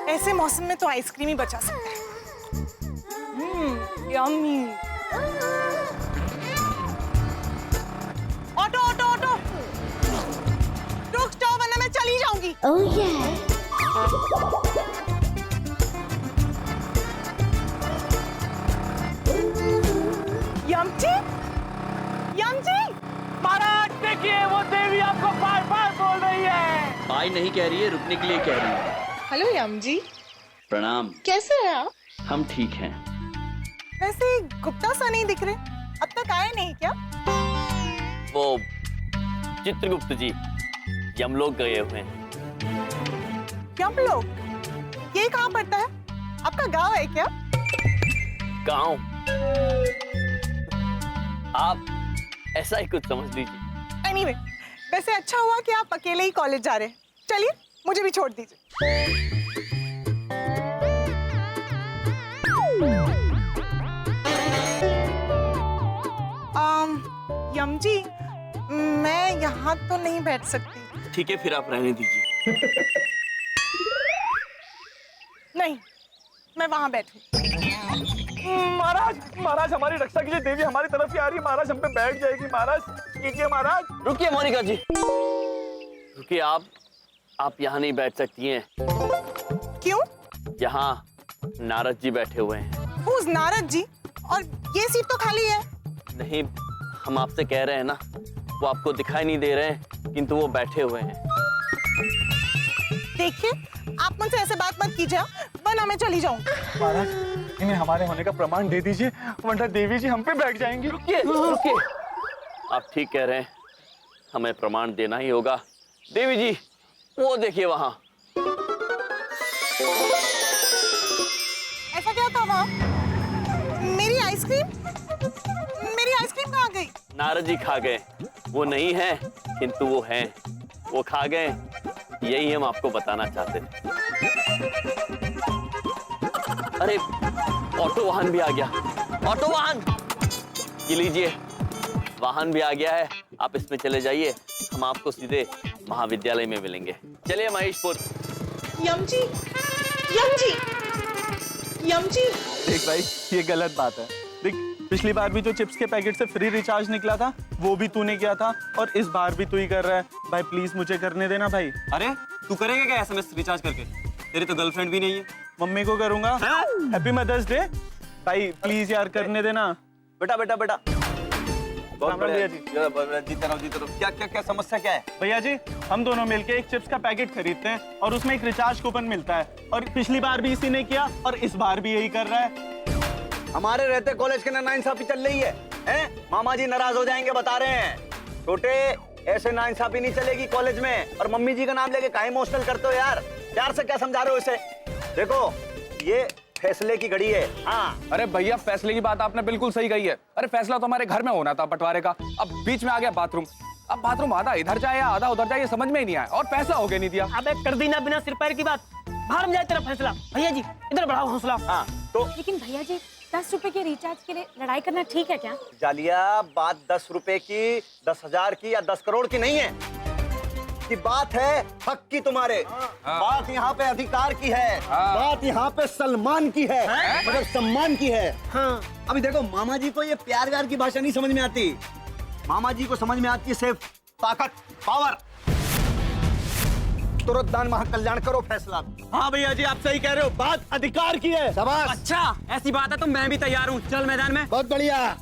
ऐसे मौसम में तो आइसक्रीम ही बचा सकता है। यम्मी। ऑटो ऑटो ऑटो, रुक जाओ वरना मैं चली जाऊंगी। Oh yeah. यमची, यमची, महाराज देखिए वो देवी आपको बार बार बोल रही है। बाय नहीं कह रही है, रुकने के लिए कह रही है। हेलो यमजी, प्रणाम। कैसे हैं आप? हम ठीक हैं। वैसे गुप्ता सा नहीं दिख रहे, अब तक आए नहीं क्या? वो चित्रगुप्त जी यमलोक गए हुए हैं। यमलोक, ये कहाँ पड़ता है? आपका गांव है क्या? गांव? आप ऐसा ही कुछ समझ लीजिए। एनीवे, वैसे अच्छा हुआ कि आप अकेले ही कॉलेज जा रहे हैं। चलिए मुझे भी छोड़ दीजिए। यमजी, मैं यहाँ तो नहीं बैठ सकती। ठीक है फिर आप रहने दीजिए। नहीं, मैं वहाँ बैठूं। महाराज, महाराज हमारी रक्षा के लिए देवी हमारी तरफ ही आ रही है। महाराज हम पे बैठ जाएगी। महाराज कीजिए महाराज। रुकिए मोनिका जी, रुकिए। आप यहाँ नहीं बैठ सकती हैं। क्यों? यहाँ नारद जी बैठे हुए हैं। Who's नारद जी? और ये सीट तो खाली है। नहीं, हम आपसे कह रहे हैं ना, वो आपको दिखाई नहीं दे रहे हैं किंतु वो बैठे हुए हैं। देखिए, आप मुझसे ऐसे बात मत कीजिए, वरना मैं चली जाऊँ। महाराज इन्हें हमारे होने का प्रमाण दे दीजिए, वरना देवी जी हम पे बैठ जाएंगी। रुकिए रुकिए, आप ठीक कह रहे हैं, हमें प्रमाण देना ही होगा। देवी जी वो देखिए वहाँ। ऐसा क्या था वहाँ? मेरी आइसक्रीम कहाँ गई? नारद जी खा गए। वो नहीं है किंतु वो हैं। वो खा गए, यही हम आपको बताना चाहते थे। अरे ऑटो वाहन भी आ गया। ऑटो वाहन, ये लीजिए, वाहन भी आ गया है। आप इसमें चले जाइए, हम आपको सीधे महाविद्यालय में मिलेंगे। चलिए महेश पुत्र। यमजी, यमजी, यमजी। देख भाई, ये गलत बात है। देख, पिछली बार भी जो चिप्स के पैकेट से फ्री रिचार्ज निकला था वो भी तूने किया था, और इस बार भी तू ही कर रहा है। भाई प्लीज मुझे करने देना भाई। अरे तू करेगा क्या एसएमएस रिचार्ज करके? तेरी तो गर्लफ्रेंड भी नहीं है। मम्मी को करूंगा। Happy mother's day. भाई प्लीज यार करने देना। बेटा बेटा बेटा, बहुत राम राम बढ़िया भैया जी। जीते रहो जीते रहो। क्या क्या क्या समस्या क्या है? भैया जी, हम दोनों मिलके एक चिप्स का पैकेट खरीदते हैं और उसमें एक रिचार्ज कूपन मिलता है, और पिछली बार भी इसी ने किया और इस बार भी यही कर रहा है। हमारे रहते कॉलेज के नाइंसाफी चल रही है, हैं? मामा जी नाराज हो जाएंगे बता रहे हैं। छोटे, ऐसे नाइंसाफी नहीं चलेगी कॉलेज में। और मम्मी जी का नाम लेके काहे इमोशनल करते हो यार? प्यार से क्या समझा रहे हो इसे? देखो, ये फैसले की घड़ी है। हाँ। अरे भैया, फैसले की बात आपने बिल्कुल सही कही है। अरे फैसला तो हमारे घर में होना था बंटवारे का, अब बीच में आ गया बाथरूम। अब बाथरूम आधा इधर जाए या आधा उधर जाए, ये समझ में ही नहीं आया, और फैसला हो गया नहीं दिया। अबे कर दी ना बिना सिर पैर की बात। बाहर में जाए तेरा फैसला। भैया जी इधर बढ़ाओ हौसला। हाँ तो लेकिन भैया जी, 10 रुपए के रिचार्ज के लिए लड़ाई करना ठीक है क्या? जालिया, बात 10 रुपए की, 10,000 की या 10 करोड़ की नहीं है। की बात है हक की तुम्हारे। बात यहाँ पे अधिकार की है। बात यहाँ पे सलमान की है, मतलब सम्मान की है। हाँ। अभी देखो, मामा जी को ये प्यार व्यार की भाषा नहीं समझ में आती। मामा जी को समझ में आती है सिर्फ ताकत, पावर। तुरंत दान महाकल्याण करो फैसला। हाँ भैया जी, आप सही कह रहे हो, बात अधिकार की है। शाबाश। अच्छा ऐसी बात है तो मैं भी तैयार हूँ। चल मैदान में। बहुत बढ़िया।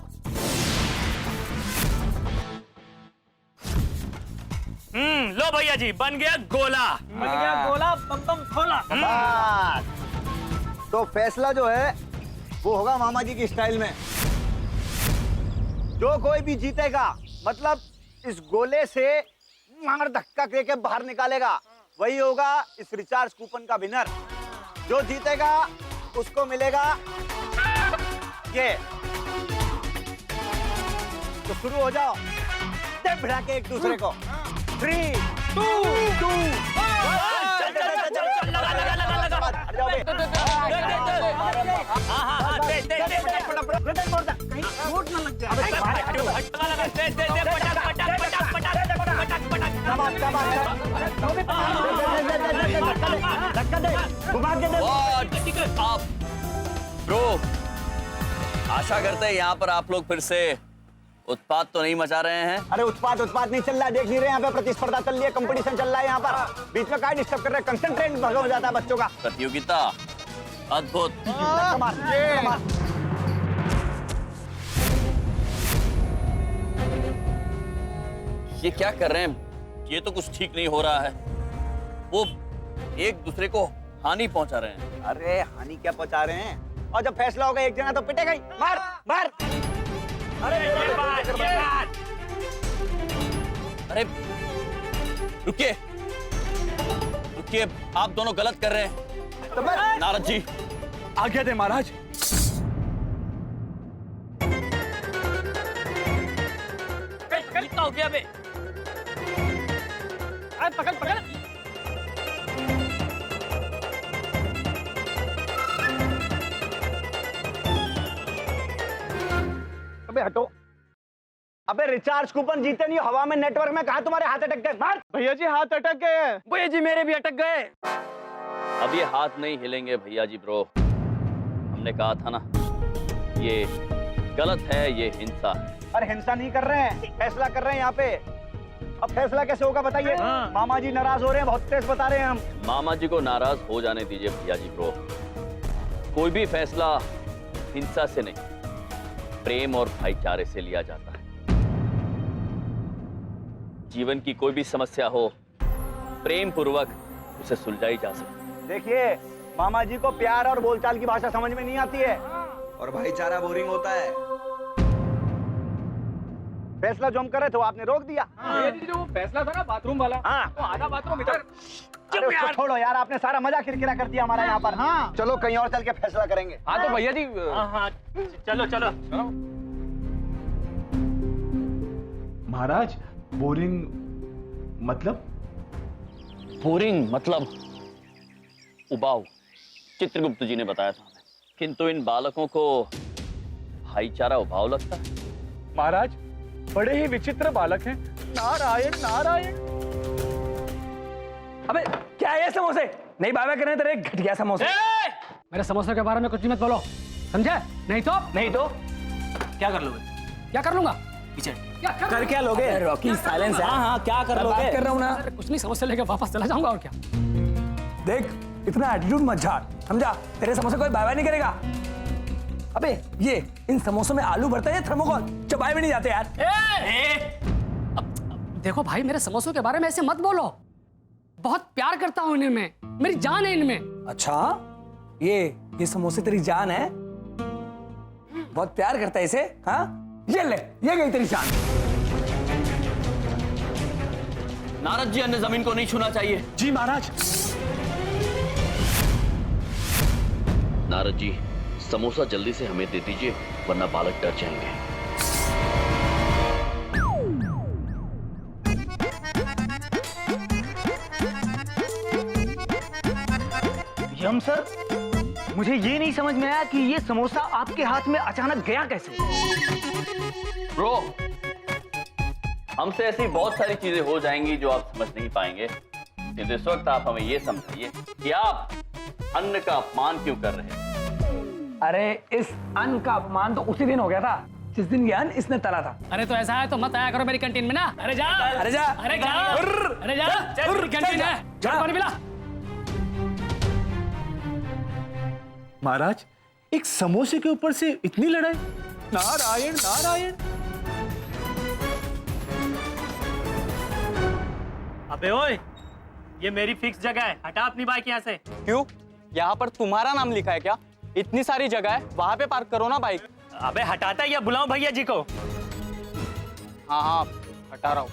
लो भैया जी, बन गया गोला। बन गया गोला, बम बम खोला। तो फैसला जो है वो होगा मामा जी की स्टाइल में। जो कोई भी जीतेगा, मतलब इस गोले से मार धक्का देके बाहर निकालेगा, वही होगा इस रिचार्ज कूपन का विनर। जो जीतेगा उसको मिलेगा ये। तो शुरू हो जाओ, दे भिड़ा के एक दूसरे को। 3, 2, 1। धक्का दे, घुमा के दे। What? आप ब्रो, आशा करते हैं यहाँ पर आप लोग फिर से उत्पात तो नहीं मचा रहे हैं। अरे उत्पात नहीं चल रहा है, देख नहीं रहे यहाँ पे प्रतिस्पर्धा चल रही है, कंपटीशन चल रहा है यहाँ पर। बीच में क्या डिस्टर्ब कर रहे हैं, कंसंट्रेट भंग हो जाता है बच्चों का। प्रतियोगिता अद्भुत। धक्का मार, धक्का मार। ये क्या कर रहे हैं? ये तो कुछ ठीक नहीं हो रहा है। वो एक दूसरे को हानि पहुंचा रहे हैं। अरे हानि क्या पहुंचा रहे हैं? और जब फैसला होगा एक जना तो पिटेगा ही। मार मार। अरे रुकिए रुकिए, आप दोनों गलत कर रहे हैं। नारद जी आज्ञा दे महाराज। कितना हो गया बे? अरे पकड़ पकड़। अबे हटो। अबे रिचार्ज कूपन जीते नहीं, हवा में नेटवर्क में कहा तुम्हारे हाथ अटक गए। मार। भैया जी हाथ अटक गए हैं। भैया जी मेरे भी अटक गए। अब ये हाथ नहीं हिलेंगे भैया जी ब्रो। हमने कहा था ना, ये गलत है, ये हिंसा है। अरे हिंसा नहीं कर रहे हैं, फैसला कर रहे हैं यहाँ पे। अब फैसला कैसे होगा बताइए? मामा जी नाराज हो रहे हैं, बहुत तेज बता रहे हैं हम। मामा जी को नाराज हो जाने दीजिए भैया जी ब्रो। कोई भी फैसला हिंसा से नहीं, प्रेम और भाईचारे से लिया जाता है। जीवन की कोई भी समस्या हो, प्रेम पूर्वक उसे सुलझाई जा सकती। देखिए मामा जी को प्यार और बोलचाल की भाषा समझ में नहीं आती है, और भाईचारा बोरिंग होता है। फैसला जो हम कर रहे थे वो आपने रोक दिया। भैया जी जो फैसला था ना बाथरूम वाला, हाँ। तो आधा बाथरूम इधर। अरे उसको छोड़ो यार, आपने सारा मजा किरकिरा कर दिया हमारा यहाँ पर। हाँ। चलो कहीं और चल के फैसला करेंगे। हाँ तो भैया जी हाँ चलो चलो। महाराज बोरिंग मतलब? बोरिंग मतलब उबाऊ। चित्रगुप्त जी ने बताया था हमें, किंतु इन बालकों को भाईचारा उबाऊ लगता है। महाराज बड़े ही विचित्र बालक हैं। नारायण नारायण। अबे क्या है ये समोसे? नहीं बाबा कर रहे तेरे घटिया समोसे। मेरे समोसे के बारे में कुछ भी मत बोलो, समझे? नहीं तो क्या कर लोगे? क्या कर लूंगा? पीछे कर क्या लोगे? रॉकी साइलेंस है। हाँ क्या कर लोगे? बात कर रहा हूँ ना। अरे कुछ नहीं, समोसे लेके वापस चला जाऊंगा और क्या। देख इतना एटीट्यूड मत झाड़, समझा? तेरे समोसे कोई बाय बाय नहीं करेगा। अबे ये इन समोसों में आलू भरता है, थर्मोकोल चबाए भी नहीं जाते यार। देखो भाई, मेरे समोसों के बारे में ऐसे मत बोलो। बहुत प्यार करता हूँ इनमें, मेरी जान है इनमें। अच्छा ये समोसे तेरी जान है? बहुत प्यार करता है इसे? हाँ ये ले, ये गई तेरी जान। नारद जी, अन्य जमीन को नहीं छूना चाहिए। जी महाराज। नारद जी, समोसा जल्दी से हमें दे दीजिए, वरना बालक डर जाएंगे। यम सर, मुझे ये नहीं समझ में आया कि ये समोसा आपके हाथ में अचानक गया कैसे? ब्रो, हमसे ऐसी बहुत सारी चीजें हो जाएंगी जो आप समझ नहीं पाएंगे। किंतु इस वक्त आप हमें ये समझाइए कि आप अन्न का अपमान क्यों कर रहे हैं? अरे इस अन्न का अपमान तो उसी दिन हो गया था जिस दिन ये अन्न इसने तला था। अरे तो ऐसा है तो मत आया करो मेरी कैंटीन में ना। अरे जा, अरे जा, अरे जा, अरे जा, कैंटीन है, जा पानी पिला। महाराज एक समोसे के ऊपर से इतनी लड़ाई? नारायण नारायण। अबे ओए, ये मेरी फिक्स जगह है, हटा अपनी बाइक यहाँ से। क्यों? यहाँ पर तुम्हारा नाम लिखा है क्या? इतनी सारी जगह है, वहां पे पार्क करो ना बाइक। अबे हटाता या बुलाऊं भैया जी को? हाँ हाँ हटा रहा हूँ।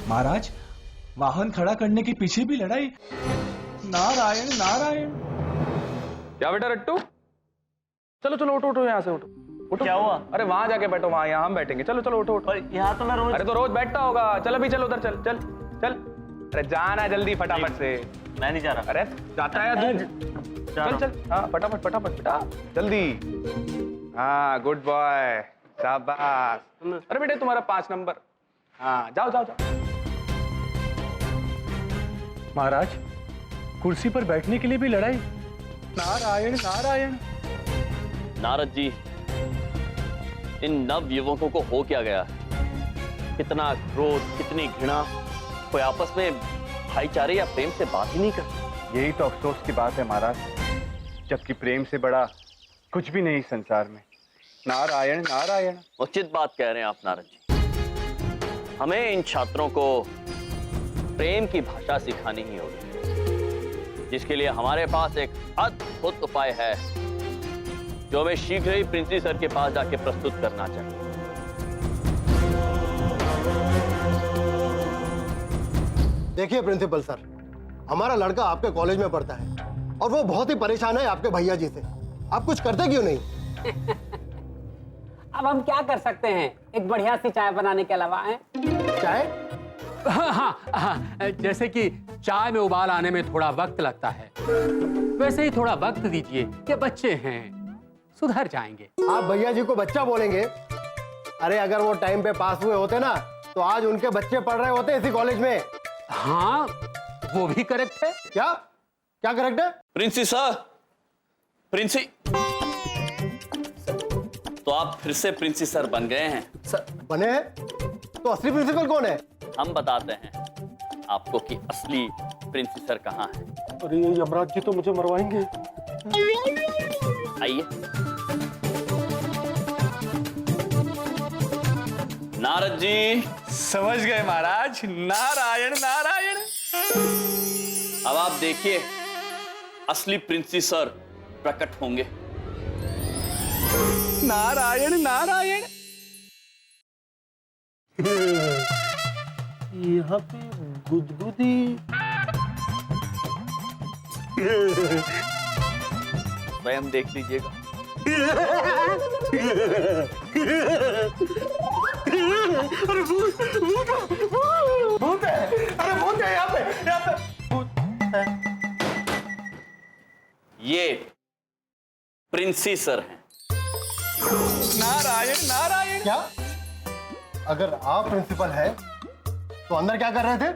महाराज वाहन खड़ा करने के पीछे भी लड़ाई? नारायण नारायण। क्या बेटा रट्टू? चलो चलो उठो उठो, यहाँ से उठो उठो। क्या हुआ? अरे वहां जाके बैठो, वहां यहाँ हम बैठेंगे। चलो चलो उठो उठो। यहाँ तो मैं रोज। अरे तो रोज बैठता होगा। चल अभी चल उधर, चल चल चल। अरे जाना जल्दी फटाफट से। मैं नहीं जा रहा। अरे जाता है तू। चल चल, हाँ फटाफट फटाफट बेटा जल्दी। हाँ गुड बॉय। शाबाश। अरे बेटे तुम्हारा 5 नंबर। हाँ जाओ जाओ जाओ। महाराज, कुर्सी पर बैठने के लिए भी लड़ाई? नारायण नारायण। नारद जी, इन नव युवकों को हो क्या गया? कितना क्रोध, कितनी घृणा, कोई आपस में भाईचारे या प्रेम से बात ही नहीं करता। यही तो अफसोस की बात है महाराज, जबकि प्रेम से बड़ा कुछ भी नहीं संसार में। नारायण नारायण। उचित बात कह रहे हैं आप नारद जी। हमें इन छात्रों को प्रेम की भाषा सिखानी ही होगी, जिसके लिए हमारे पास एक अद्भुत उपाय है, जो हमें शीघ्र ही प्रिंसी सर के पास जाके प्रस्तुत करना चाहिए। देखिए प्रिंसिपल सर, हमारा लड़का आपके कॉलेज में पढ़ता है और वो बहुत ही परेशान है आपके भैया जी से। आप कुछ करते क्यों नहीं? अब हम क्या कर सकते हैं एक बढ़िया सी चाय बनाने के अलावा? है चाय? हाँ, जैसे कि चाय में उबाल आने में थोड़ा वक्त लगता है, वैसे ही थोड़ा वक्त दीजिए। ये बच्चे हैं, सुधर जाएंगे। आप भैया जी को बच्चा बोलेंगे? अरे अगर वो टाइम पे पास हुए होते ना, तो आज उनके बच्चे पढ़ रहे होते इसी कॉलेज में। हाँ, वो भी करेक्ट है। क्या क्या करेक्ट है? प्रिंसी सर, प्रिंसी, तो आप फिर से प्रिंसी सर बन गए हैं। सर बने हैं? तो असली प्रिंसिपल कौन है? हम बताते हैं आपको कि असली प्रिंसी सर कहाँ है। अरे ये यमराज जी तो मुझे मरवाएंगे। आइए। नारद जी। समझ गए महाराज। नारायण नारायण। अब आप देखिए, असली प्रिंसी सर प्रकट होंगे। नारायण नारायण। यहाँ पे गुदगुदी। स्वयं देख लीजिएगा। अरे भूत है। अरे भूत है यहाँ पे भूत है। ये प्रिंसी सर हैं। नारायण नारायण। क्या? अगर आप प्रिंसिपल है तो अंदर क्या कर रहे थे?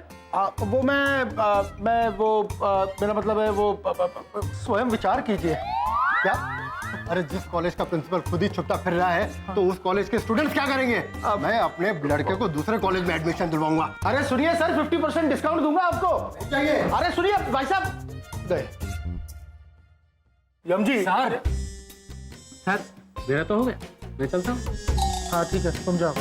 वो मेरा मतलब है वो स्वयं विचार कीजिए। क्या? अरे जिस कॉलेज का प्रिंसिपल खुद ही छुट्टा फिर रहा है, तो उस कॉलेज के स्टूडेंट्स क्या करेंगे? मैं अपने लड़के को दूसरे कॉलेज में एडमिशन दिलवाऊंगा। अरे सुनिए सर, 50% डिस्काउंट दूंगा आपको। चाहिए? अरे सुनिए भाई साहब। यम जी। सर मेरा तो हो गया, मैं चलता हूँ। हाँ ठीक है, तुम जाओ।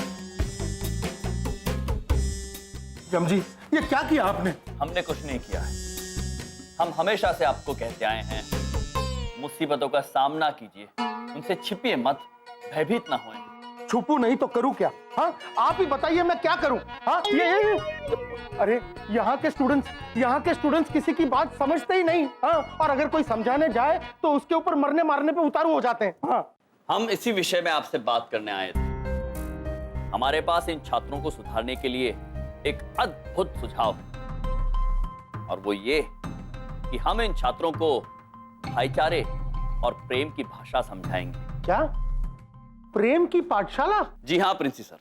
यम जी, ये क्या किया आपने? हमने कुछ नहीं किया है। हम हमेशा से आपको कहते आए हैं, मुसीबतों का सामना कीजिए, उनसे छिपिए मत, भयभीत ना होएं। छुपू नहीं तो करूं क्या? हाँ आप ही बताइए, मैं क्या करूं? हाँ ये अरे यहाँ के स्टूडेंट्स किसी की बात समझते ही नहीं। हाँ, और अगर कोई समझाने जाए तो उसके ऊपर मरने मारने पे उतारू हो जाते हैं। हाँ, हम इसी विषय में आपसे बात करने आए थे। हमारे पास इन छात्रों को सुधारने के लिए एक अद्भुत सुझाव है, और वो ये कि हम इन छात्रों को भाईचारे और प्रेम की भाषा समझाएंगे। क्या? प्रेम की पाठशाला? जी हाँ प्रिंसी सर,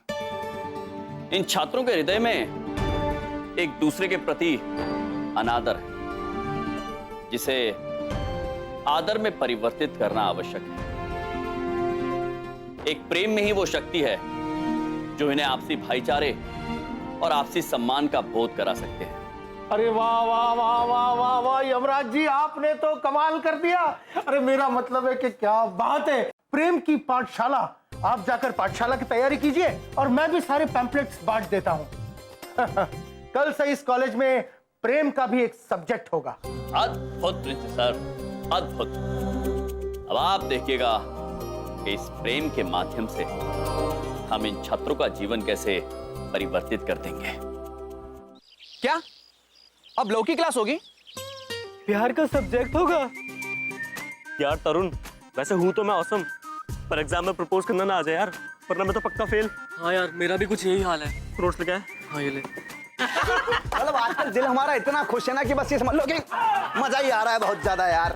इन छात्रों के हृदय में एक दूसरे के प्रति अनादर है, जिसे आदर में परिवर्तित करना आवश्यक है। एक प्रेम में ही वो शक्ति है जो इन्हें आपसी भाईचारे और आपसी सम्मान का बोध करा सकते हैं। अरे वाह वाह वाह वाह वाह वाह यमराज जी, आपने तो कमाल कर दिया। अरे मेरा मतलब है कि क्या बात है, प्रेम की पाठशाला। आप जाकर पाठशाला की तैयारी कीजिए और मैं भी सारे पैम्पलेट्स बांट देता हूँ। कल से इस कॉलेज में प्रेम का भी एक सब्जेक्ट होगा। अद्भुत प्रिंसी सर, अद्भुत। अब आप देखिएगा कि इस प्रेम के माध्यम से हम इन छात्रों का जीवन कैसे परिवर्तित कर देंगे। क्या अब लौ की क्लास होगी? प्यार का सब्जेक्ट होगा? यार तरुण, वैसे हूँ तो मैं औसम, पर एग्जाम में प्रपोज करना ना आ जाए यार, वरना मैं तो पक्का फेल। हाँ यार, मेरा भी कुछ यही हाल है। नोट्स लगा है? हाँ ये ले। मतलब आजकल दिल हमारा इतना खुश है ना कि बस ये समझ लो कि मजा ही आ रहा है बहुत ज्यादा यार।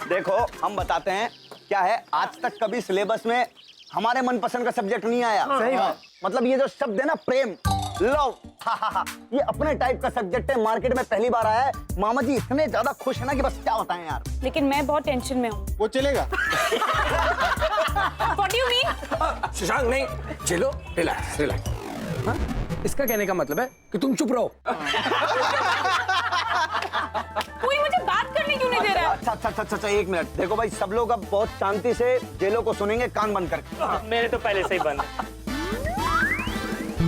देखो हम बताते हैं क्या है, आज तक कभी सिलेबस में हमारे मनपसंद का सब्जेक्ट नहीं आया। सही बात। मतलब ये जो शब्द है ना, प्रेम, लव, ये अपने टाइप का सब्जेक्ट है, मार्केट में पहली बार आया है। मामा जी इतने ज्यादा खुश है ना कि बस क्या बताएं यार। लेकिन मैं बहुत टेंशन में हूँ। वो चलेगा। What do you mean? Shashank नहीं, चलो रिलैक्स रिलैक्स। हाँ? इसका कहने का मतलब है कि तुम चुप रहो। कोई मुझे बात करने क्यों नहीं दे रहा है? अच्छा, एक मिनट। देखो भाई, सब लोग अब बहुत शांति से जेलों को सुनेंगे, कान बंद करके। मेरे तो पहले से ही बंद।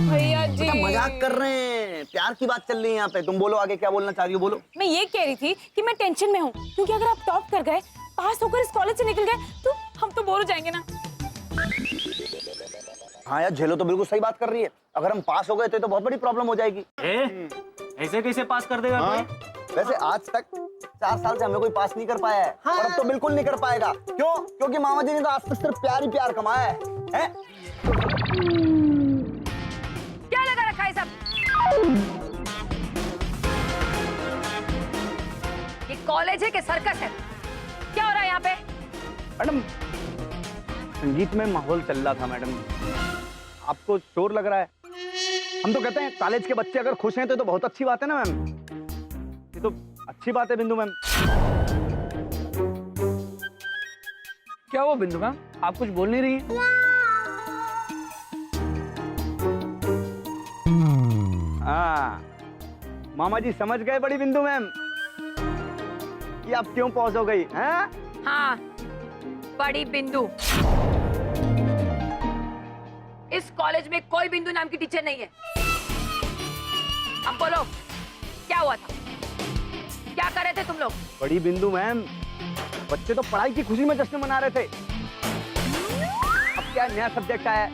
भैया जी, मजाक कर रहे हैं, प्यार की बात चल रही है यहाँ पे। तुम बोलो आगे, क्या बोलना चाह रही हो, बोलो। मैं ये कह रही थी कि मैं टेंशन में हूँ, क्योंकि अगर आप टॉप कर गए, पास होकर इस कॉलेज से निकल गए, तो हम तो बोर हो जाएंगे ना। हाँ यार, झेलो तो बिल्कुल सही बात कर रही है। अगर हम पास हो गए तो बहुत बड़ी प्रॉब्लम हो जाएगी। ऐसे कैसे पास कर देगा कोई? वैसे आज तक 4 साल से हमें कोई पास नहीं कर पाया है, और अब तो बिल्कुल नहीं कर पाएगा। क्यों? क्योंकि मामा जी ने तो आज तक सिर्फ प्यार ही प्यार कमाया है। क्या लगा रखा है सब? ये कॉलेज है कि सर्कस है? क्या हो रहा है यहाँ पे? मैडम, संगीत में माहौल चल रहा था मैडम। आपको शोर लग रहा है? हम तो कहते हैं कॉलेज के बच्चे अगर खुश हैं तो बहुत अच्छी बात है ना मैम। ये तो अच्छी बात है बिंदु मैम। क्या हुआ बिंदु मैम, आप कुछ बोल नहीं रही हैं? हाँ, मामा जी समझ गए बड़ी बिंदु मैम कि आप क्यों पॉज हो गई हैं? हाँ, बड़ी बिंदु। इस कॉलेज में कोई बिंदु नाम की टीचर नहीं है। अब बोलो, क्या हुआ था? क्या कर रहे थे तुम लोग? बड़ी बिंदु मैम, बच्चे तो पढ़ाई की खुशी में जश्न मना रहे थे। अब क्या नया सब्जेक्ट आया है,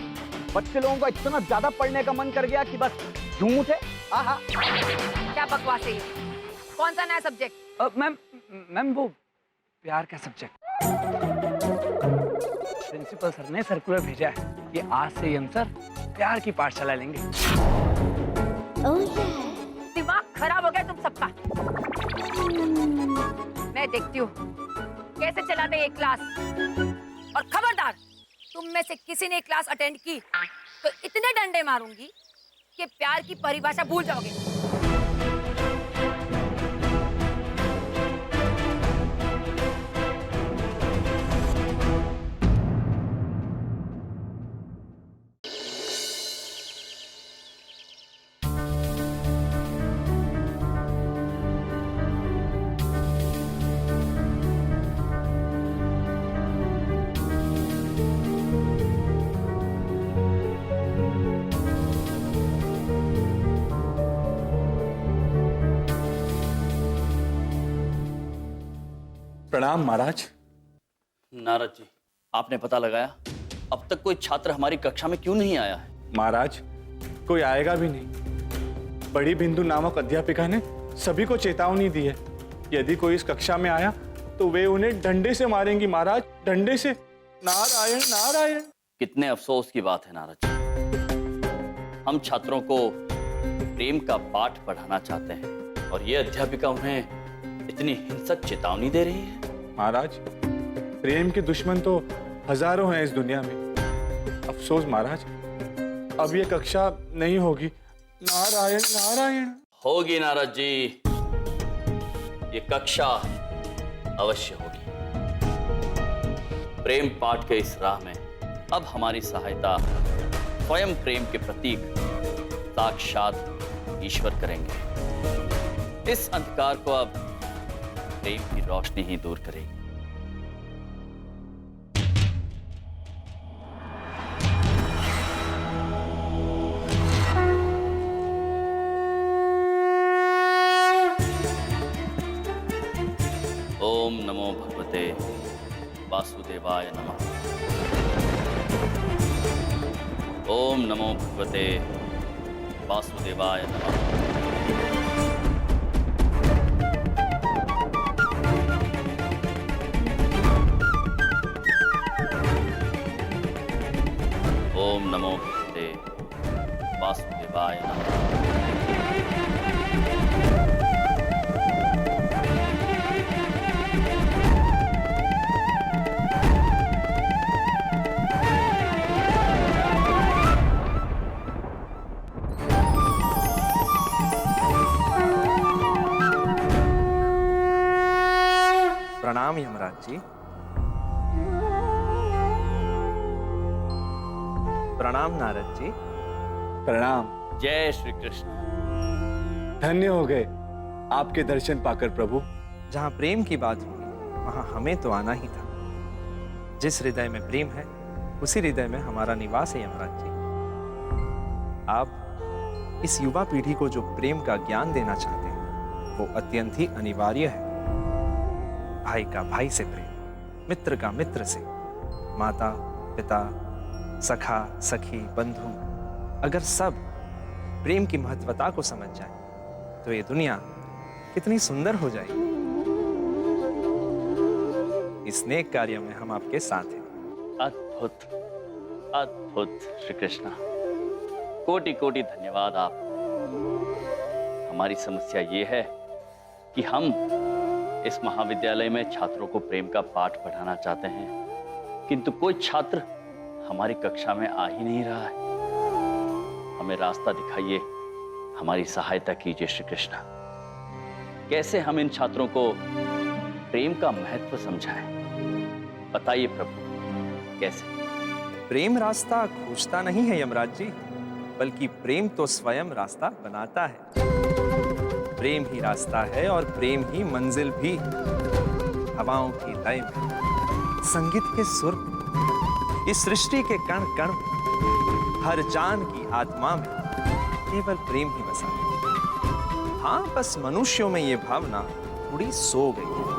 बच्चे लोगों को इतना ज्यादा पढ़ने का मन कर गया कि बस झूम उठे। आहा, क्या बकवास है ये? कौन सा नया सब्जेक्ट? मैम वो प्यार का सब्जेक्ट। प्रिंसिपल सर ने सर्कुलर भेजा है कि आज से हम सर प्यार की पाठशाला लेंगे। दिमाग खराब हो गया तुम सबका। मैं देखती हूँ कैसे चलाते ये क्लास। और खबरदार, तुम में से किसी ने क्लास अटेंड की तो इतने डंडे मारूंगी कि प्यार की परिभाषा भूल जाओगे। प्रणाम महाराज। नारद जी, आपने पता लगाया अब तक कोई छात्र हमारी कक्षा में क्यों नहीं आया है? महाराज, कोई आएगा भी नहीं। बड़ी बिंदु नामक अध्यापिका ने सभी को चेतावनी दी है, यदि कोई इस कक्षा में आया तो वे उन्हें डंडे से मारेंगी महाराज, डंडे से। नारायण नारायण। कितने अफसोस की बात है नारद जी। हम छात्रों को प्रेम का पाठ पढ़ाना चाहते हैं और ये अध्यापिका उन्हें इतनी हिंसक चेतावनी दे रही है। महाराज, प्रेम के दुश्मन तो हजारों हैं इस दुनिया में। अफसोस महाराज, अब ये कक्षा नहीं होगी। नारायण नारायण। होगी नारद जी, ये कक्षा अवश्य होगी। प्रेम पाठ के इस राह में अब हमारी सहायता स्वयं प्रेम के प्रतीक साक्षात ईश्वर करेंगे। इस अंधकार को अब प्रेम की रोशनी ही दूर करेगी। ओम नमो भगवते वासुदेवाय नमः। ओम नमो भगवते वासुदेवाय नमः। ओम नमो भगवते वासुदेवाय नमः। जी। प्रणाम नारद जी। प्रणाम। जय श्री कृष्ण। धन्य हो गए आपके दर्शन पाकर प्रभु। जहां प्रेम की बात हुई वहां हमें तो आना ही था। जिस हृदय में प्रेम है उसी हृदय में हमारा निवास है यमराज जी। आप इस युवा पीढ़ी को जो प्रेम का ज्ञान देना चाहते हैं वो अत्यंत ही अनिवार्य है। भाई का भाई से प्रेम, मित्र का मित्र से, माता पिता, सखा सखी, बंधु, अगर सब प्रेम की महत्वता को समझ जाए तो ये दुनिया कितनी सुंदर हो जाएगी। इस नेक कार्य में हम आपके साथ हैं। अद्भुत अद्भुत श्री कृष्णा, कोटि कोटि धन्यवाद आप। हमारी समस्या ये है कि हम इस महाविद्यालय में छात्रों को प्रेम का पाठ पढ़ाना चाहते हैं, किंतु कोई छात्र हमारी कक्षा में आ ही नहीं रहा है। हमें रास्ता दिखाइए, हमारी सहायता कीजिए श्री कृष्णा। कैसे हम इन छात्रों को प्रेम का महत्व समझाएं? बताइए प्रभु, कैसे? प्रेम रास्ता खोजता नहीं है यमराज जी, बल्कि प्रेम तो स्वयं रास्ता बनाता है। प्रेम ही रास्ता है और प्रेम ही मंजिल भी। हवाओं की लय में, संगीत के सुर में, इस सृष्टि के कण कण में, हर जान की आत्मा में केवल प्रेम ही बसा है। हाँ, बस मनुष्यों में ये भावना थोड़ी सो गई है।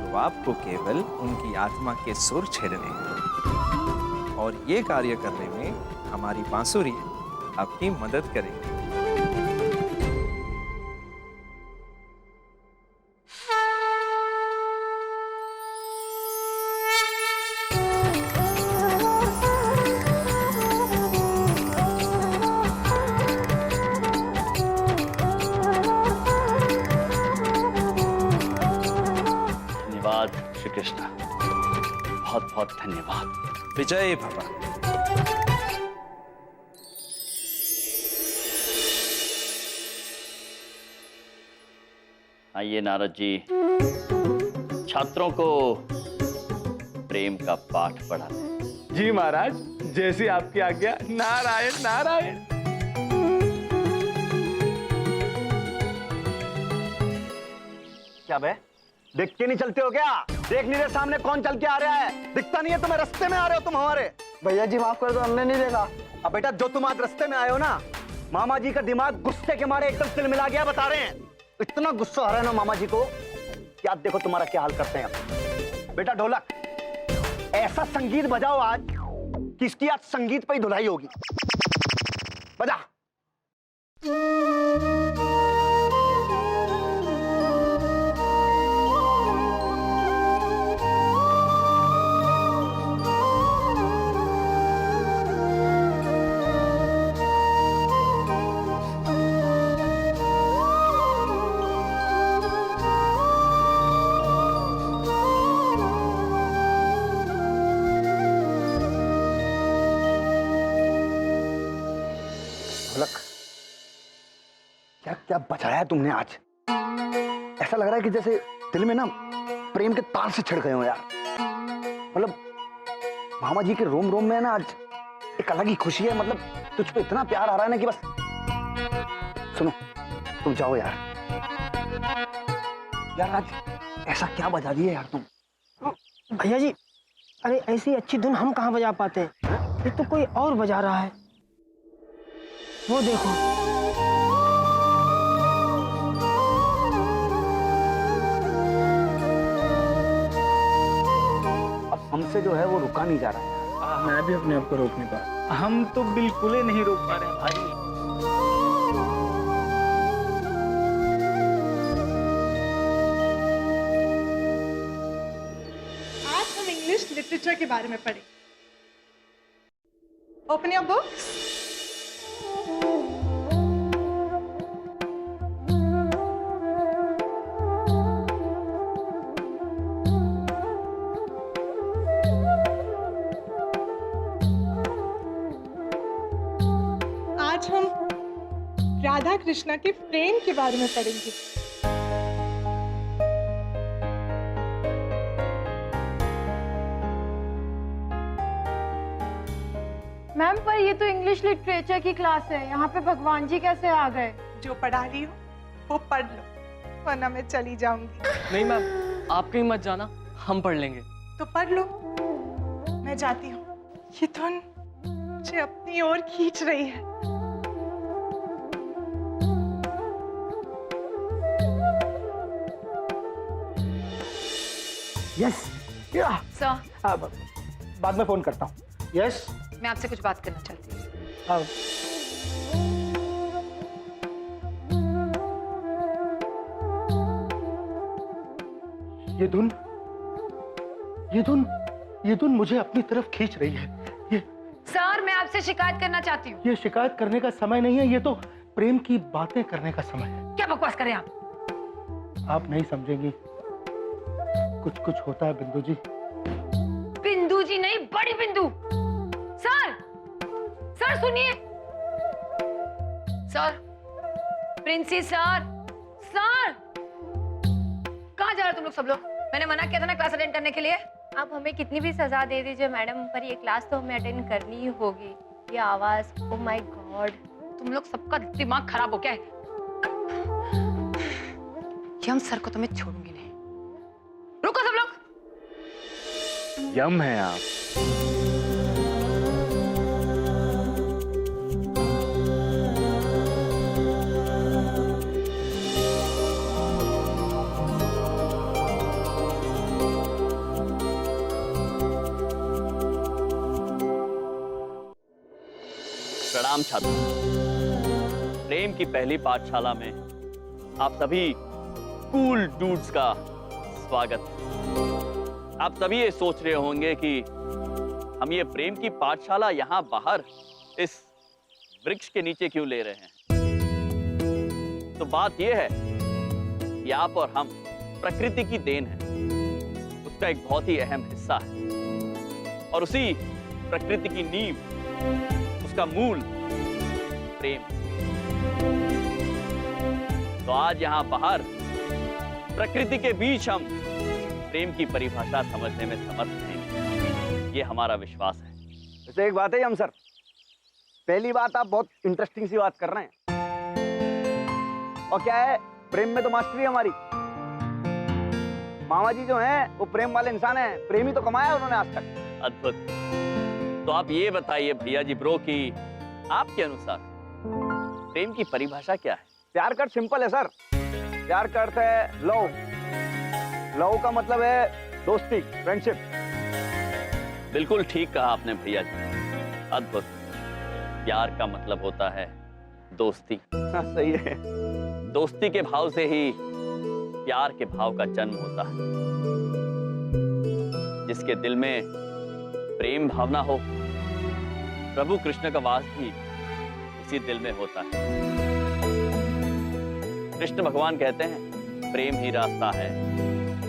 तो आपको केवल उनकी आत्मा के सुर छेड़ने हैं और ये कार्य करने में हमारी बांसुरी आपकी मदद करेगी। धन्यवाद श्री कृष्णा, बहुत बहुत धन्यवाद। विजय भव। आइए नारद जी, छात्रों को प्रेम का पाठ पढ़ाते। जी महाराज, जैसी आपकी आज्ञा। नारायण नारायण। क्या बे, देख के नहीं चलते हो क्या? देख नहीं रहे सामने कौन चल के आ रहा है? दिखता नहीं है तुम्हें? रास्ते में आ रहे हो तुम हमारे। भैया जी माफ कर दो, हमने नहीं देखा। अब बेटा, जो तुम आज रास्ते में आए हो ना, मामा जी का दिमाग गुस्से के मारे एकदम तिलमिला गया, बता रहे हैं। इतना गुस्सा आ रहा है ना मामा जी को कि आज देखो तुम्हारा क्या हाल करते हैं। बेटा ढोलक, ऐसा संगीत बजाओ आज कि इसकी आज संगीत पे ही धुलाई होगी। बजा। क्या क्या बजाया तुमने आज? ऐसा लग रहा है कि जैसे दिल में ना प्रेम के तार से छिड़ गए हो यार। मतलब मामा जी के रोम रोम में ना आज एक अलग ही खुशी है। मतलब तुझ पे इतना प्यार आ रहा है ना कि बस। सुनो, तुम जाओ यार। यार आज ऐसा क्या बजा दिए यार तुम? भैया जी, अरे ऐसी अच्छी धुन हम कहाँ बजा पाते हैं? ये तो कोई और बजा रहा है। वो देखो। हमसे जो है वो रुका नहीं जा रहा है। मैं भी अपने आप को रोक नहीं पा रहा। हम तो बिल्कुल ही नहीं रोक पा रहे हैं भाई। आज हम इंग्लिश लिटरेचर के बारे में पढ़ेंगे। Open your books. आज हम राधा कृष्णा के प्रेम के बारे में पढ़ेंगे। मैम पर ये तो इंग्लिश लिटरेचर की क्लास है, यहाँ पे भगवान जी कैसे आ गए? जो पढ़ा रही हो वो पढ़ लो, वरना मैं चली जाऊंगी। नहीं मैम, आप कहीं मत जाना, हम पढ़ लेंगे। तो पढ़ लो, मैं जाती हूँ। ये धुन मुझे अपनी ओर खींच रही है। यस सर, बाद में फोन करता हूँ। यस मैं आपसे कुछ बात करना चाहती हूँ। ये धुन मुझे अपनी तरफ खींच रही है। सर, मैं आपसे शिकायत करना चाहती हूँ। ये शिकायत करने का समय नहीं है, ये तो प्रेम की बातें करने का समय है। क्या बकवास कर रहे हैं आप? आप नहीं समझेंगी, कुछ कुछ होता है बिंदु जी। बिंदु जी नहीं, बड़ी बिंदु। सर, सर सुनिए। सर, प्रिंसी सर, सर, कहाँ जा रहे हो तुम लोग सब लोग? मैंने मना किया था ना क्लास अटेंड करने के लिए। आप हमें कितनी भी सजा दे दीजिए मैडम, पर ये क्लास तो हमें अटेंड करनी ही होगी। ये आवाज, ओ माय गॉड। तुम लोग सबका दिमाग खराब हो क्या है? यम सर को तो मैं छोड़ूंगी नहीं। रुको सब लोग। यम है आप। प्रणाम छात्र। प्रेम की पहली पाठशाला में आप सभी कूल डूड्स का स्वागत है। आप सभी ये सोच रहे होंगे कि हम ये प्रेम की पाठशाला यहाँ बाहर इस वृक्ष के नीचे क्यों ले रहे हैं। तो बात यह है कि आप और हम प्रकृति की देन है, उसका एक बहुत ही अहम हिस्सा है। और उसी प्रकृति की नींव, उसका मूल प्रेम। तो आज यहाँ बाहर प्रकृति के बीच हम प्रेम की परिभाषा समझने में समर्थ हैं, ये हमारा विश्वास है। वैसे एक बात है हम सर, पहली बात आप बहुत इंटरेस्टिंग सी बात कर रहे हैं। और क्या है, प्रेम में तो मास्टरी है हमारी। मामा जी जो हैं वो प्रेम वाले इंसान हैं, प्रेम ही तो कमाया उन्होंने आज तक। अद्भुत। तो आप ये बताइए भैया जी ब्रो कि आपके अनुसार प्रेम की परिभाषा क्या है? प्यार का अर्थ सिंपल है सर। प्यार का अर्थ है लव। लव का मतलब है दोस्ती, फ्रेंडशिप। बिल्कुल ठीक कहा आपने भैया जी, अद्भुत। प्यार का मतलब होता है दोस्ती। हाँ, सही है। दोस्ती के भाव से ही प्यार के भाव का जन्म होता है। जिसके दिल में प्रेम भावना हो, प्रभु कृष्ण का वास भी उसी दिल में होता है। कृष्ण भगवान कहते हैं प्रेम ही रास्ता है,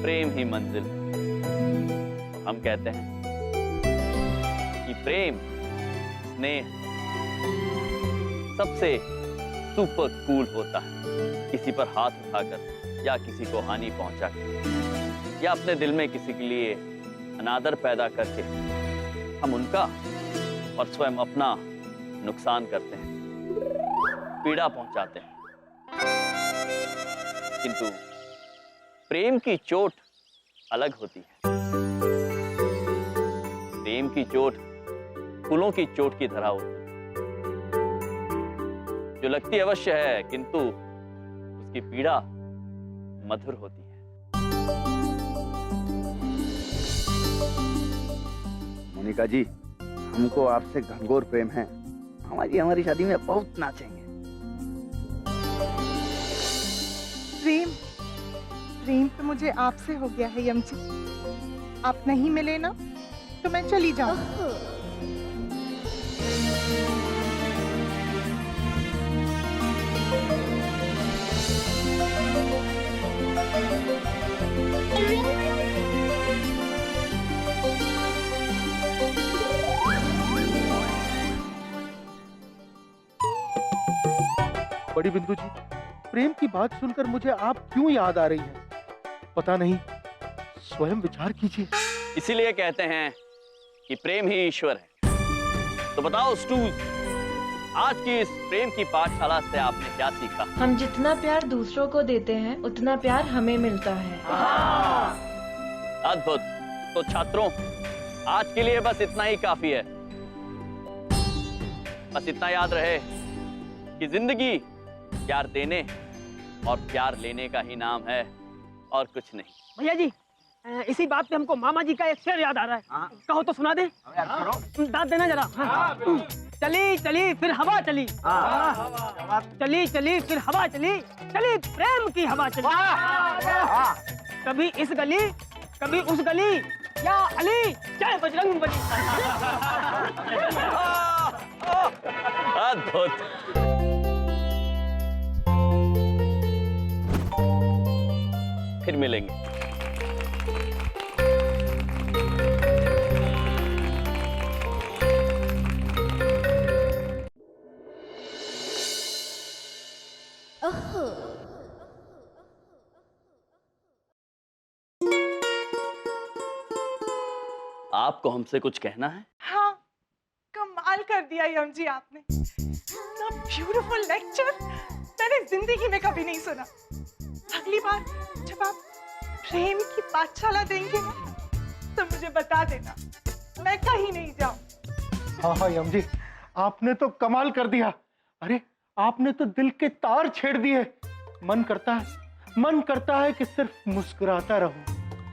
प्रेम ही मंजिल। हम कहते हैं कि प्रेम, स्नेह सबसे सुपर कूल होता है। किसी पर हाथ उठाकर या किसी को हानि पहुंचाकर या अपने दिल में किसी के लिए अनादर पैदा करके हम उनका और स्वयं अपना नुकसान करते हैं, पीड़ा पहुंचाते हैं। किंतु प्रेम की चोट अलग होती है। प्रेम की चोट फूलों की चोट की तरह होती है, जो लगती अवश्य है किंतु उसकी पीड़ा मधुर होती है। मोनिका जी, हमको आपसे घनघोर प्रेम है। हमारी शादी में बहुत नाचेंगे। प्रेम, प्रेम तो मुझे आपसे हो गया है यम जी। आप नहीं मिले ना तो मैं चली जाऊंगी। बड़ी बिंदु जी, प्रेम की बात सुनकर मुझे आप क्यों याद आ रही हैं? पता नहीं, स्वयं विचार कीजिए। इसीलिए कहते हैं कि प्रेम ही ईश्वर है। तो तो बताओ स्टूज, आज की इस प्रेम की पाठशाला से आपने क्या सीखा? हम जितना प्यार दूसरों को देते हैं उतना प्यार हमें मिलता है। अद्भुत। तो छात्रों, आज के लिए बस इतना ही काफी है। बस इतना याद रहे कि जिंदगी प्यार देने और प्यार लेने का ही नाम है और कुछ नहीं। भैया जी, इसी बात पे हमको मामा जी का एक शेर याद आ रहा है। कहो तो सुना दे। दाद देना जरा। चली चली फिर हवा चली, चली चली फिर हवा चली, चली प्रेम की हवा चली। कभी इस गली कभी उस गली, या अली जय बजरंग बली। अद्भुत। फिर मिलेंगे। आपको हमसे कुछ कहना है? हाँ, कमाल कर दिया यम जी आपने। इतना ब्यूटीफुल लेक्चर मैंने जिंदगी में कभी नहीं सुना। अगली बार जब आप प्रेम की पाठशाला देंगे ना, तो मुझे बता देना, मैं कहीं नहीं जाऊं। हाँ हाँ यम जी, आपने तो कमाल कर दिया। अरे आपने तो दिल के तार छेड़ दिए। मन करता है कि सिर्फ मुस्कुराता रहूं।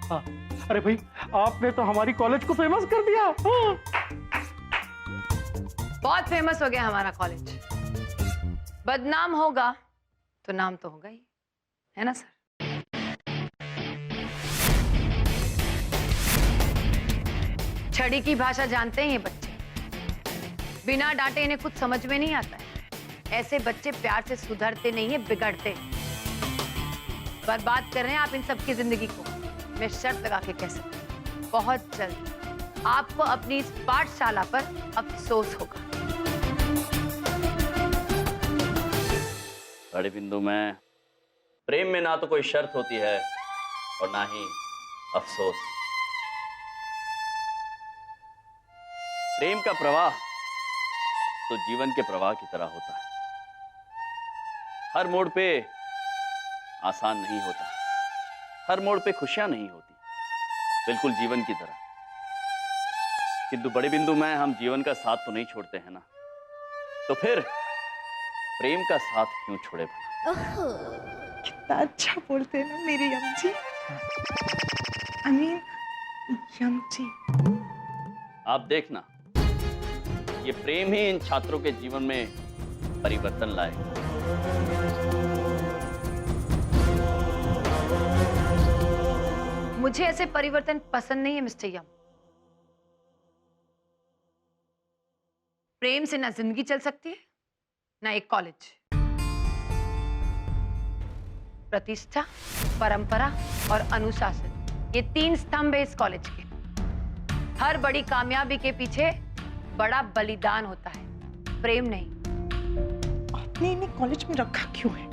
हाँ, अरे भाई आपने तो हमारी कॉलेज को फेमस कर दिया। हाँ। बहुत फेमस हो गया हमारा कॉलेज। बदनाम होगा तो नाम तो होगा ही, है ना सर? छड़ी की भाषा जानते हैं ये बच्चे, बिना डांटे इन्हें कुछ समझ में नहीं आता है। ऐसे बच्चे प्यार से सुधरते नहीं है, बिगड़ते। बर्बाद कर रहे हैं आप इन सबकी जिंदगी को। मैं शर्त लगा के कह सकती हूँ, बहुत जल्द आपको अपनी इस पाठशाला पर अफसोस होगा। बड़े बिंदु में प्रेम में ना तो कोई शर्त होती है और ना ही अफसोस। प्रेम का प्रवाह तो जीवन के प्रवाह की तरह होता है। हर मोड़ पे आसान नहीं होता, हर मोड़ पे खुशियां नहीं होती, बिल्कुल जीवन की तरह। किंतु बड़े बिंदु में हम जीवन का साथ तो नहीं छोड़ते हैं ना, तो फिर प्रेम का साथ क्यों छोड़े भला? कितना अच्छा बोलते हैं ना मेरे यम जी। I mean, यम जी। आप देखना, ये प्रेम ही इन छात्रों के जीवन में परिवर्तन लाए। मुझे ऐसे परिवर्तन पसंद नहीं है मिस्टर यम। प्रेम से ना जिंदगी चल सकती है, ना एक कॉलेज। प्रतिष्ठा, परंपरा और अनुशासन, ये 3 स्तंभ है इस कॉलेज के। हर बड़ी कामयाबी के पीछे बड़ा बलिदान होता है, प्रेम नहीं। आपने इन्हें कॉलेज में रखा क्यों है?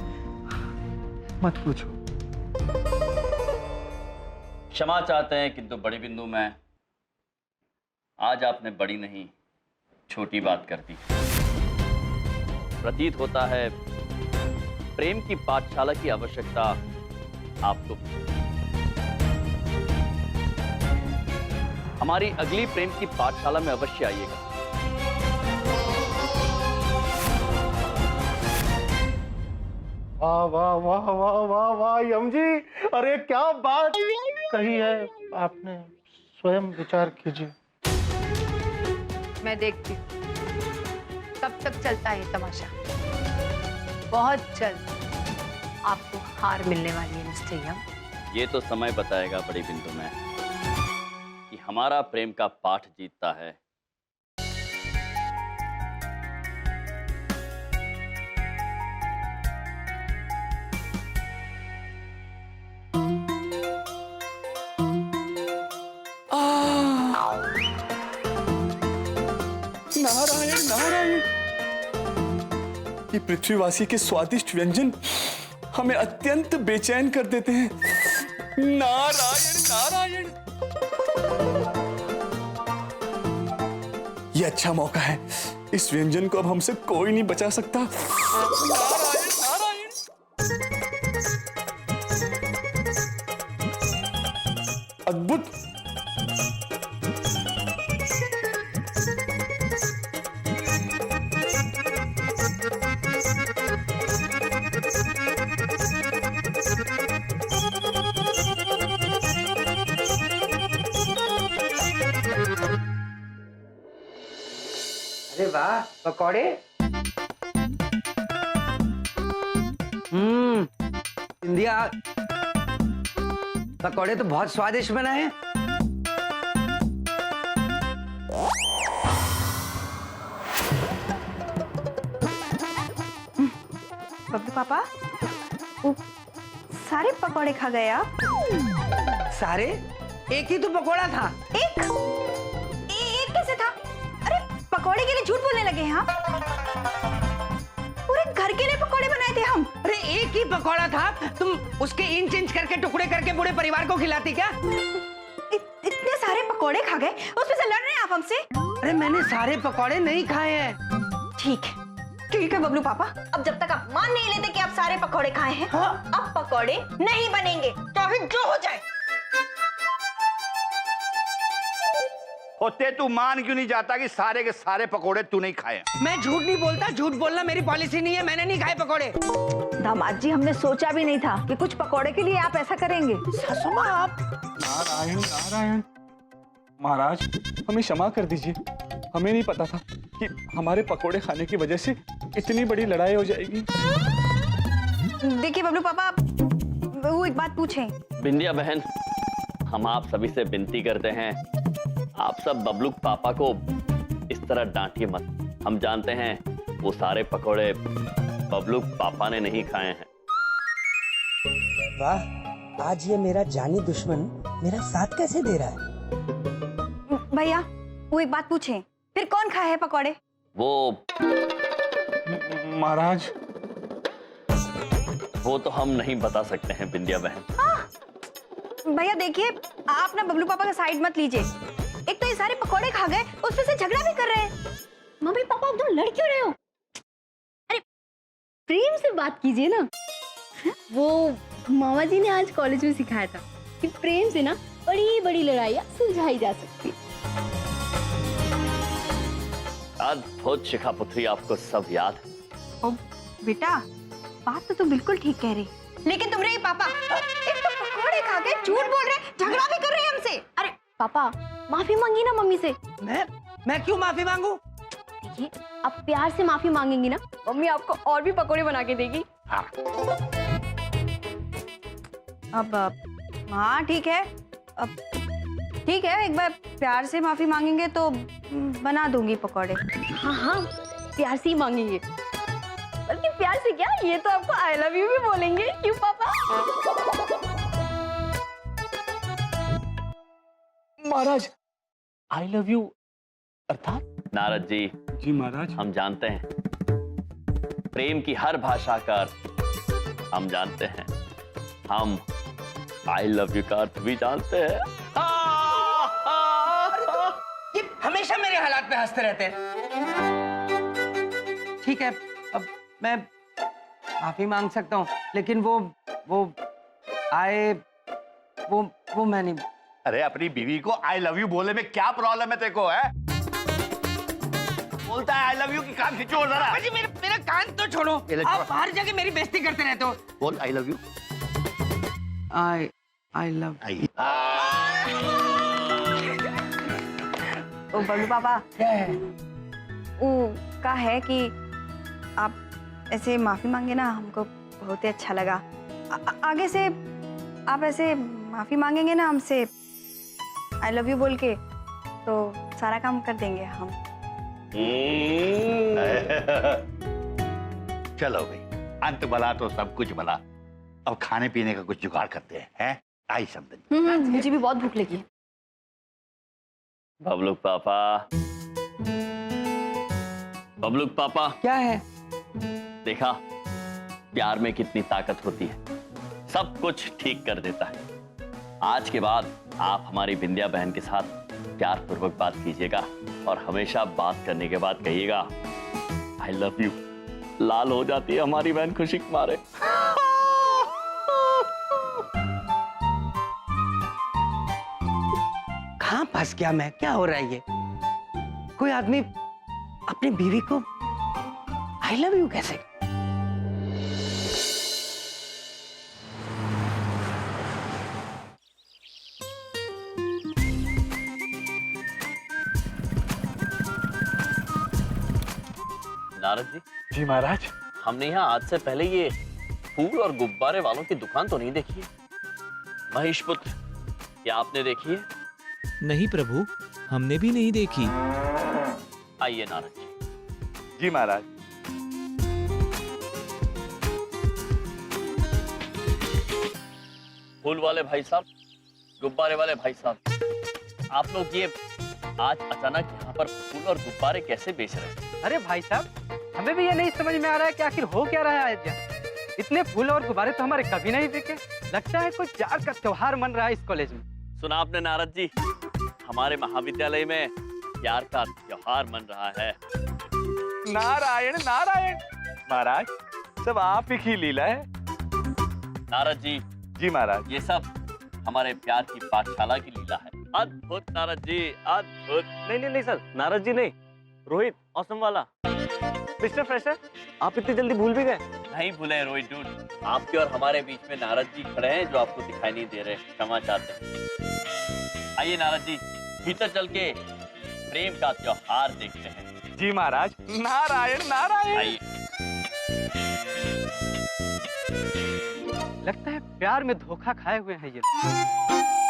मत पूछो। क्षमा चाहते हैं, किंतु बड़ी बिंदु में आज आपने बड़ी नहीं छोटी बात कर दी। प्रतीत होता है प्रेम की पाठशाला की आवश्यकता आपको भी। हमारी अगली प्रेम की पाठशाला में अवश्य आइएगा। वाह वाह वाह वाह वाह वाह यम जी, अरे क्या बात कही है आपने। स्वयं विचार कीजिए। मैं देखती हूँ कब तक चलता है ये तमाशा। बहुत जल्द आपको हार मिलने वाली है मिस्टर यम। ये तो समय बताएगा बड़ी बिंदु में कि हमारा प्रेम का पाठ जीतता है नारायण नारायण। ये पृथ्वीवासी के स्वादिष्ट व्यंजन हमें अत्यंत बेचैन कर देते हैं। नारायण नारायण। ये अच्छा मौका है, इस व्यंजन को अब हमसे कोई नहीं बचा सकता। अद्भुत। अरे वाह, पकौड़े। इंडिया, पकौड़े तो बहुत स्वादिष्ट बनाए हैं। बब्लू पापा, वो सारे पकौड़े खा गए आप? सारे? एक ही तो पकौड़ा था। एक कैसे था? अरे पकौड़े के लिए झूठ बोलने लगे हैं आप। पूरे घर के लिए पकौड़े बनाए थे हम। अरे एक ही पकौड़ा था, तुम उसके इंच इंच करके टुकड़े करके पूरे परिवार को खिलाती क्या? इतने सारे पकौड़े खा गए, उसमें से लड़ रहे हैं आप हमसे? अरे मैंने सारे पकौड़े नहीं खाए हैं। ठीक है बबलू पापा, अब जब तक आप मान नहीं लेते कि आप सारे पकौड़े खाए हैं, हाँ? अब पकौड़े नहीं बनेंगे, चाहे जो हो जाए। होते तू मान क्यों नहीं जाता कि सारे के सारे पकोड़े तू नहीं खाए? मैं झूठ नहीं बोलता, झूठ बोलना मेरी पॉलिसी नहीं है, मैंने नहीं खाए पकोड़े। दामाद जी, हमने सोचा भी नहीं था कि कुछ पकोड़े के लिए आप ऐसा करेंगे। सासू माँ आप। नारायण नारायण। महाराज, हमें क्षमा कर दीजिए, हमें नहीं पता था कि हमारे पकोड़े खाने की वजह से इतनी बड़ी लड़ाई हो जाएगी। देखिए बबलू पापा, वो एक बात पूछें। बिंदिया बहन, हम आप सभी से विनती करते हैं, आप सब बबलू पापा को इस तरह डांटिए मत। हम जानते हैं वो सारे पकोड़े बबलू पापा ने नहीं खाए हैं। वाह, आज ये मेरा जानी दुश्मन मेरा साथ कैसे दे रहा है? भैया, वो एक बात पूछें, फिर कौन खाए हैं पकोड़े? वो महाराज, वो तो हम नहीं बता सकते हैं बिंदिया बहन। भैया देखिए, आप ना बबलू पापा का साइड मत लीजिए। एक तो ये सारे पकोड़े खा गए, उसमें से झगड़ा भी कर रहे हैं। मम्मी पापा, आप दोनों लड़ क्यों रहे हो? अरे प्रेम से बात कीजिए ना। वो मामा जी ने आज कॉलेज में सिखाया था कि प्रेम से ना बड़ी बड़ी लड़ाइयाँ सुलझाई जा सकती। अद्भुत शिखा पुत्री, आपको सब याद है। ओ बेटा, बात तो तुम बिल्कुल ठीक कह रही, लेकिन तुम रही पापा, एक तो पकोड़े खा के झूठ बोल रहे, झगड़ा भी कर रहे हैं हमसे। अरे पापा, माफी मांगी ना मम्मी से। मैं क्यों माफी मांगू? देखिए, आप प्यार से माफी मांगेंगी ना, मम्मी आपको और भी पकोड़े बना के देगी। अब हाँ ठीक है, अब ठीक है, एक बार प्यार से माफी मांगेंगे तो बना दूंगी पकोड़े। हाँ, प्यार से ही मांगेंगे। बल्कि प्यार से क्या, ये तो आपको आई लव यू भी बोलेंगे। क्यों पापा? महाराज, आई लव यू अर्थात? नारद जी। जी महाराज। हम जानते हैं प्रेम की हर भाषा का अर्थ हम जानते हैं। हम आई लव यू का अर्थ भी जानते हैं। ये हमेशा मेरे हालात पे हंसते रहते हैं। ठीक है, अब मैं माफी मांग सकता हूँ, लेकिन वो मैं नहीं। अरे अपनी बीवी को आई लव यू बोले में क्या प्रॉब्लम है तेरे को? है बोलता है आई लव यू की कान खींचो जरा। जी मेरा कान तो छोड़ो, आप हर जगह मेरी बेइज्जती करते रहते हो। बोल I love you. I love. ओ बबलू पापा, क्या है? वो का है कि आप ऐसे माफी मांगे ना, हमको बहुत ही अच्छा लगा। आगे से आप ऐसे माफी मांगेंगे ना हमसे आई लव यू बोल के, तो सारा काम कर देंगे हम। चलो भाई, अंत भला तो सब कुछ भला। अब खाने पीने का कुछ जुगाड़ करते हैं। आई समझ। मुझे भी बहुत भूख लगी है। बबलू पापा, बबलू पापा। क्या है? देखा, प्यार में कितनी ताकत होती है, सब कुछ ठीक कर देता है। आज के बाद आप हमारी बिंदिया बहन के साथ प्यार पूर्वक बात कीजिएगा और हमेशा बात करने के बाद कहिएगा आई लव यू। लाल हो जाती है हमारी बहन खुशी के मारे। कहाँ फंस गया मैं? क्या हो रहा है ये? कोई आदमी अपनी बीवी को आई लव यू कैसे? नारद जी। जी महाराज। हमने यहाँ आज से पहले ये फूल और गुब्बारे वालों की दुकान तो नहीं देखी है। महेश पुत्र, क्या आपने देखी है? नहीं प्रभु, हमने भी नहीं देखी। आइए नारद जी। जी महाराज। फूल वाले भाई साहब, गुब्बारे वाले भाई साहब, आप लोग ये आज अचानक यहाँ पर फूल और गुब्बारे कैसे बेच रहे हैं? अरे भाई साहब, हमें भी ये नहीं समझ में आ रहा है कि आखिर हो क्या रहा है आज यहाँ। इतने फूल और गुब्बारे तो हमारे कभी नहीं देखे। लगता है कोई प्यार का त्योहार मन रहा है इस कॉलेज में। सुना आपने नारद जी, हमारे महाविद्यालय में प्यार का त्योहार मन रहा है। नारायण नारायण। महाराज, सब आप ही की लीला है। नारद जी। जी महाराज। ये सब हमारे प्यार की पाठशाला की लीला है। अद्भुत नारद जी, अद्भुत। नहीं सर, नारद जी नहीं, रोहित औसम वाला। मिस्टर फ्रेशर, आप इतनी जल्दी भूल भी गए? नहीं भूले रोहित डूड, आपके और हमारे बीच में नारद जी खड़े हैं जो आपको दिखाई नहीं दे रहे। क्षमा चाहते हैं। आइए नारद जी, भीतर चल के प्रेम का त्योहार देखते हैं। जी महाराज। नारायण नारायण। आइए। लगता है प्यार में धोखा खाए हुए हैं ये।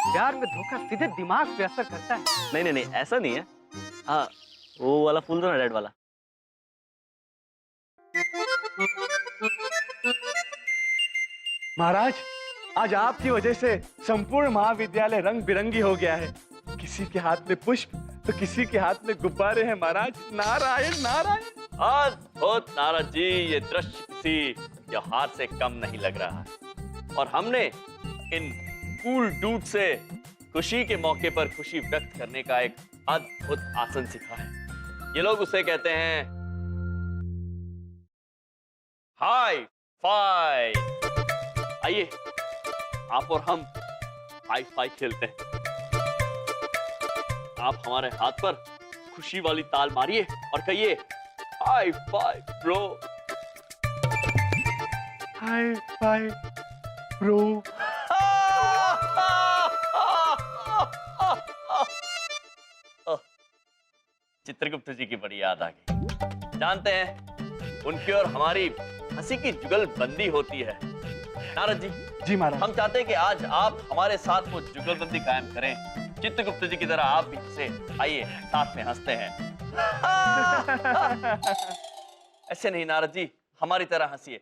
प्यार में धोखा सीधे दिमाग पे असर करता है। नहीं, ऐसा नहीं है। हाँ, वो वाला फूल दो ना, रेड वाला। महाराज, आज आपकी वजह से संपूर्ण महाविद्यालय रंग बिरंगी हो गया है। किसी के हाथ में पुष्प तो किसी के हाथ में गुब्बारे हैं महाराज। नारायण नारायण। अद्भुत नारद जी, ये दृश्य किसी त्योहार से कम नहीं लग रहा है। और हमने इन कूल डूड से खुशी के मौके पर खुशी व्यक्त करने का एक अद्भुत आसन सीखा है। ये लोग उसे कहते हैं हाई फाइव। आइए, आप और हम हाई फाइव खेलते हैं। आप हमारे हाथ पर खुशी वाली ताल मारिए और कहिए high five bro. High five bro. Chitragupta ji की बड़ी याद आ गई। जानते हैं, उनकी और हमारी हंसी की जुगलबंदी होती है। नारद जी। जी महाराज। हम चाहते हैं कि आज आप हमारे साथ वो जुगलबंदी कायम करें। चित्रगुप्त जी की तरह आप भी हंसे। आइए, साथ में हंसते हैं। ऐसे नहीं नारद जी, हमारी तरह हंसिए।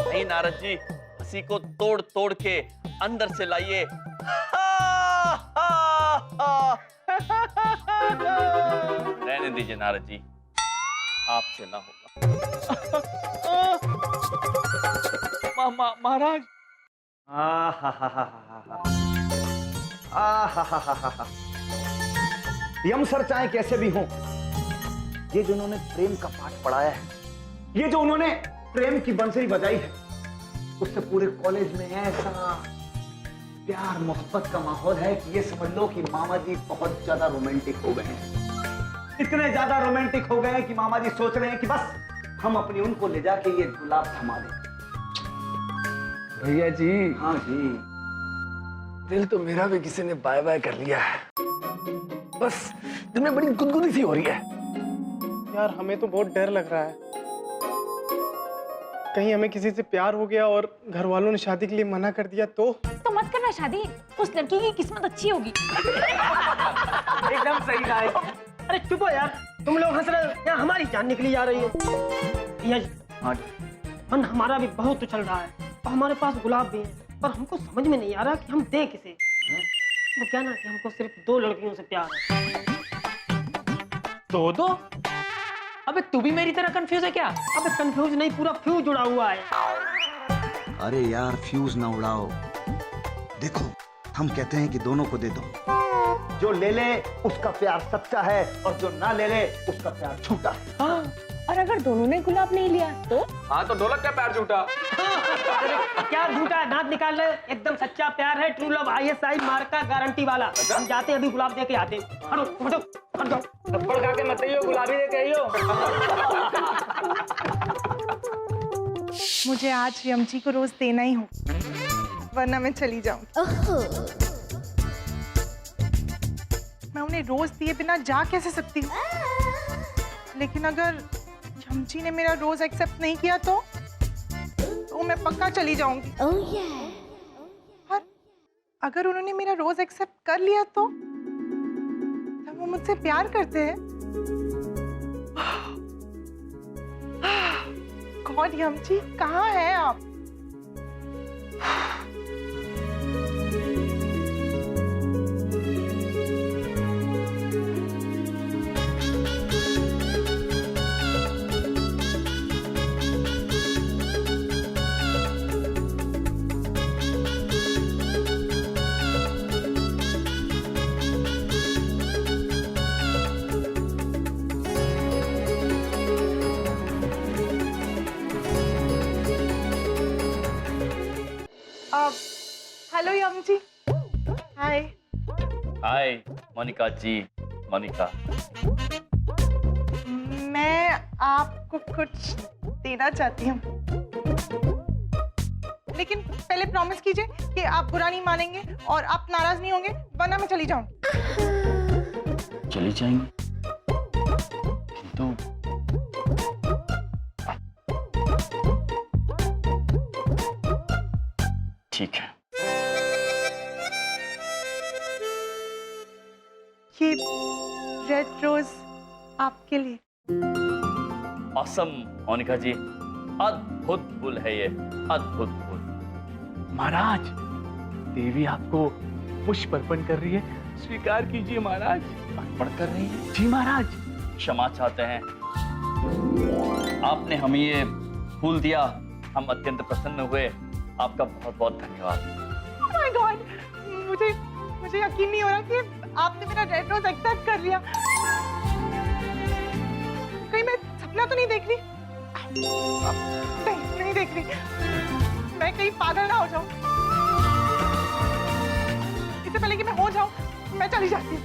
नहीं नारद जी, हंसी को तोड़ तोड़ के अंदर से लाइए। रहने दीजिए नारद जी, आपसे ना होगा। महाराज। यम सर चाहे कैसे भी हों, ये जो उन्होंने प्रेम का पाठ पढ़ाया है, ये जो उन्होंने प्रेम की बंसरी बजाई है, उससे पूरे कॉलेज में ऐसा प्यार मोहब्बत का माहौल है कि ये समझ लो कि मामा जी बहुत ज्यादा रोमांटिक हो गए हैं। इतने ज्यादा रोमांटिक हो गए हैं कि मामा जी सोच रहे हैं कि बस हम अपनी उनको ले जाके ये गुलाब थमा दें। भैया जी। हाँ जी। दिल तो मेरा भी किसी ने बाय बाय कर लिया है। बस दिल में बड़ी गुदगुदी सी हो रही है। यार, हमें तो बहुत डर लग रहा है। कहीं हमें किसी से प्यार हो गया और घर वालों ने शादी के लिए मना कर दिया तो मत करना शादी। उस लड़की की किस्मत अच्छी होगी। एकदम सही कहा है। अरे चुप हो यार, तुम लोग हंस रहे हो या हमारी जान निकली जा रही है? भैया जी, मन हमारा भी बहुत उछल रहा है और हमारे पास गुलाब भी है, पर हमको समझ में नहीं आ रहा कि हम दें किसे। वो क्या ना कि हमको सिर्फ 2 लड़कियों से प्यार है। दो? अबे तू भी मेरी तरह कंफ्यूज है क्या? अबे कंफ्यूज नहीं, पूरा फ्यूज जुड़ा हुआ है। अरे यार फ्यूज ना उड़ाओ। देखो हम कहते हैं कि दोनों को दे दो। जो ले ले उसका प्यार सच्चा है और जो ना ले ले उसका प्यार झूठा है। हाँ, और अगर दोनों ने गुलाब नहीं लिया तो? हाँ तो ढोलक का पैर झूठा। क्या झूठा है? दांत निकाल ले। एकदम सच्चा प्यार है, ट्रू लव, ISI मार्क का गारंटी वाला। हम जाते हैं, अभी गुलाब दे के आते हैं। हटो हटो हट जाओ। थप्पड़ खा के मत आइयो, गुलाबी दे के आइयो। मुझे आज यम जी को रोज देना ही हो, वरना मैं चली जाऊंगी। मैं उन्हें रोज दिए बिना जा कैसे सकती हूँ? लेकिन अगर यम जी ने मेरा रोज एक्सेप्ट नहीं किया तो मैं पक्का चली जाऊंगी। और अगर उन्होंने मेरा रोज एक्सेप्ट कर लिया तो वो मुझसे प्यार करते हैं। गॉड, यम जी कहाँ हैं आप? हेलो यम जी। हाय। हाय मोनिका जी। मोनिका, मैं आपको कुछ देना चाहती हूँ, लेकिन पहले प्रॉमिस कीजिए कि आप बुरा नहीं मानेंगे और आप नाराज नहीं होंगे, वरना मैं चली जाऊंगी। चली जाएंगी किंतु ठीक है। ये रेड रोज आपके लिए। ऑसम मोनिका जी, अद्भुत फूल है ये, अद्भुत फूल। महाराज, देवी आपको पुष्प अर्पण कर रही है, स्वीकार कीजिए महाराज। अर्पण कर रही है? जी महाराज। क्षमा चाहते हैं, आपने हमें ये फूल दिया, हम अत्यंत प्रसन्न हुए। आपका बहुत बहुत धन्यवाद। Oh my God, मुझे यकीन नहीं हो रहा कि आपने मेरा रेड रोज एक्सेप्ट कर लिया। कहीं मैं सपना तो नहीं देख रही? नहीं देख रही। मैं कहीं पागल ना हो जाऊं। इससे पहले कि मैं हो जाऊं, मैं चली जाती हूँ।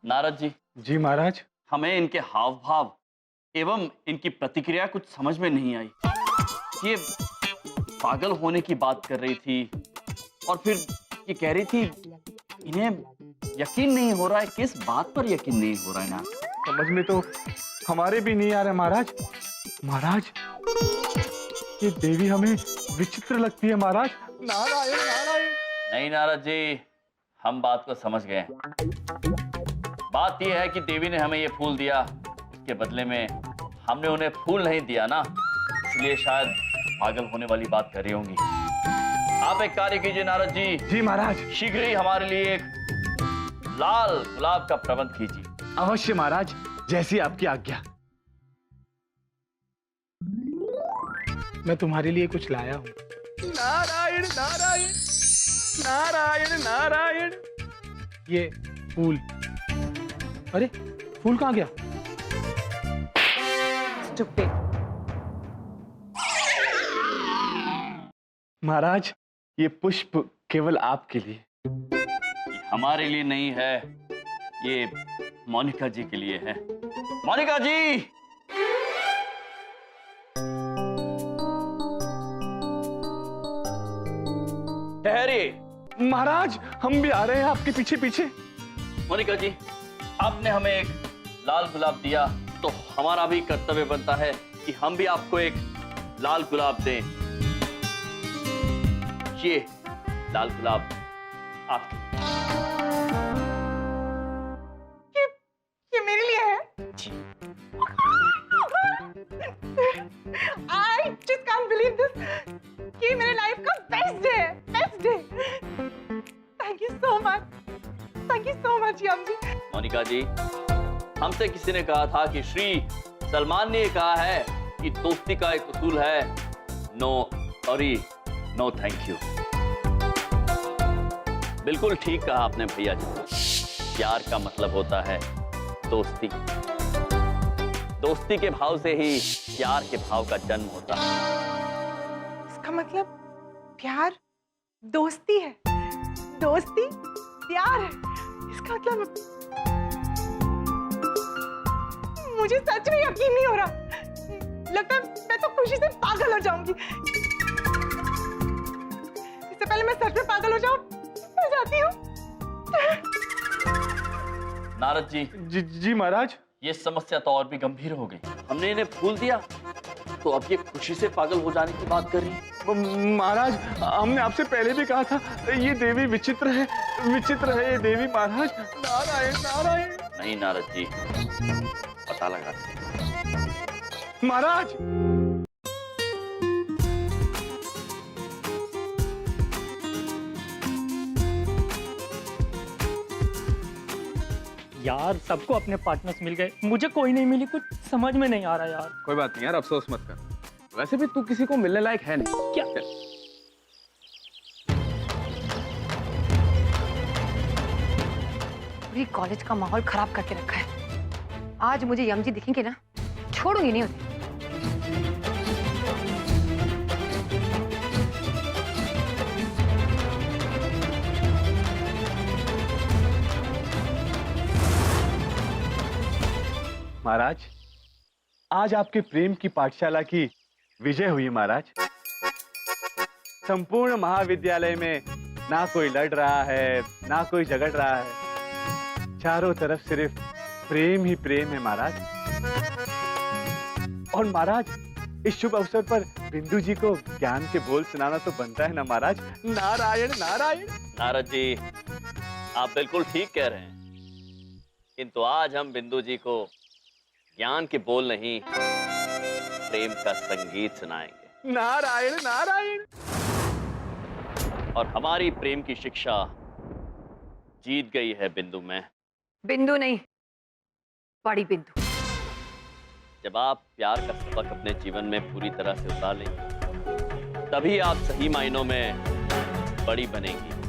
नारद जी। जी महाराज। हमें इनके हाव भाव एवं इनकी प्रतिक्रिया कुछ समझ में नहीं आई। ये पागल होने की बात कर रही थी और फिर ये कह रही थी इन्हें यकीन नहीं हो रहा है। किस बात पर यकीन नहीं हो रहा है ना? समझ में तो हमारे भी नहीं आ रहा महाराज। महाराज, ये देवी हमें विचित्र लगती है महाराज। नारायण नारायण। नहीं नारद जी, हम बात को समझ गए। बात यह है कि देवी ने हमें ये फूल दिया, उसके बदले में हमने उन्हें फूल नहीं दिया ना, इसलिए शायद पागल होने वाली बात कर रही होंगी। आप एक कार्य कीजिए नारद जी। जी महाराज। शीघ्र ही हमारे लिए एक लाल गुलाब का प्रबंध कीजिए। अवश्य महाराज, जैसी आपकी आज्ञा। मैं तुम्हारे लिए कुछ लाया हूँ। नारायण नारायण नारायण नारायण। ये फूल। अरे फूल कहाँ गया? महाराज, ये पुष्प केवल आपके लिए। ये हमारे लिए नहीं है, ये मोनिका जी के लिए है। मोनिका जी! ठहरिए। महाराज, हम भी आ रहे हैं आपके पीछे पीछे। मोनिका जी, आपने हमें एक लाल गुलाब दिया, तो हमारा भी कर्तव्य बनता है कि हम भी आपको एक लाल गुलाब दें। ये लाल गुलाब आपके। ये मेरे लिए है? I just can't believe this. ये मेरे लाइफ का बेस्ट डे है, best day. Thank you so much. Thank you so much, यम जी। मोनिका जी, हमसे किसी ने कहा था कि श्री सलमान ने कहा है कि दोस्ती का एक उसूल है, no sorry no thank you. बिल्कुल ठीक कहा आपने भैया जी। प्यार का मतलब होता है दोस्ती। दोस्ती के भाव से ही प्यार के भाव का जन्म होता है। इसका मतलब प्यार दोस्ती है, दोस्ती प्यार है। इसका मतलब मुझे सच में यकीन नहीं हो रहा। लगता है मैं तो खुशी से पागल हो जाऊंगी। इससे पहले मैं सच में पागल हो जाऊं, मैं जाती हूँ। नारद जी। जी महाराज। ये समस्या तो और भी गंभीर हो गई। हमने इन्हें फूल दिया तो अब ये खुशी से पागल हो जाने की बात कर रही है। महाराज, हमने आपसे पहले भी कहा था ये देवी विचित्र है ये देवी। महाराज, नारायण नारायण। नहीं नारद जी, पता लगा महाराज। यार सबको अपने पार्टनर्स मिल गए, मुझे कोई नहीं मिली। कुछ समझ में नहीं आ रहा यार। कोई बात नहीं यार, अफसोस मत कर। वैसे भी तू किसी को मिलने लायक है नहीं। क्या? पूरी कॉलेज का माहौल खराब करके रखा है। आज मुझे यम जी दिखेंगे ना, छोड़ूंगी नहीं उन्हें। महाराज, आज आपके प्रेम की पाठशाला की विजय हुई महाराज। संपूर्ण महाविद्यालय में ना कोई लड़ रहा है, ना कोई झगड़ रहा है। चारों तरफ सिर्फ प्रेम ही प्रेम है महाराज। और महाराज, इस शुभ अवसर पर बिंदु जी को ज्ञान के बोल सुनाना तो बनता है ना महाराज। नारायण नारायण। नारद जी, आप बिल्कुल ठीक कह रहे हैं, किंतु आज हम बिंदु जी को ज्ञान के बोल नहीं, प्रेम का संगीत सुनाएंगे। नारायण नारायण। और हमारी प्रेम की शिक्षा जीत गई है बिंदु में। बिंदु नहीं, बड़ी बिंदु। जब आप प्यार का सबक अपने जीवन में पूरी तरह से उतार लेंगे, तभी आप सही मायनों में बड़ी बनेंगी।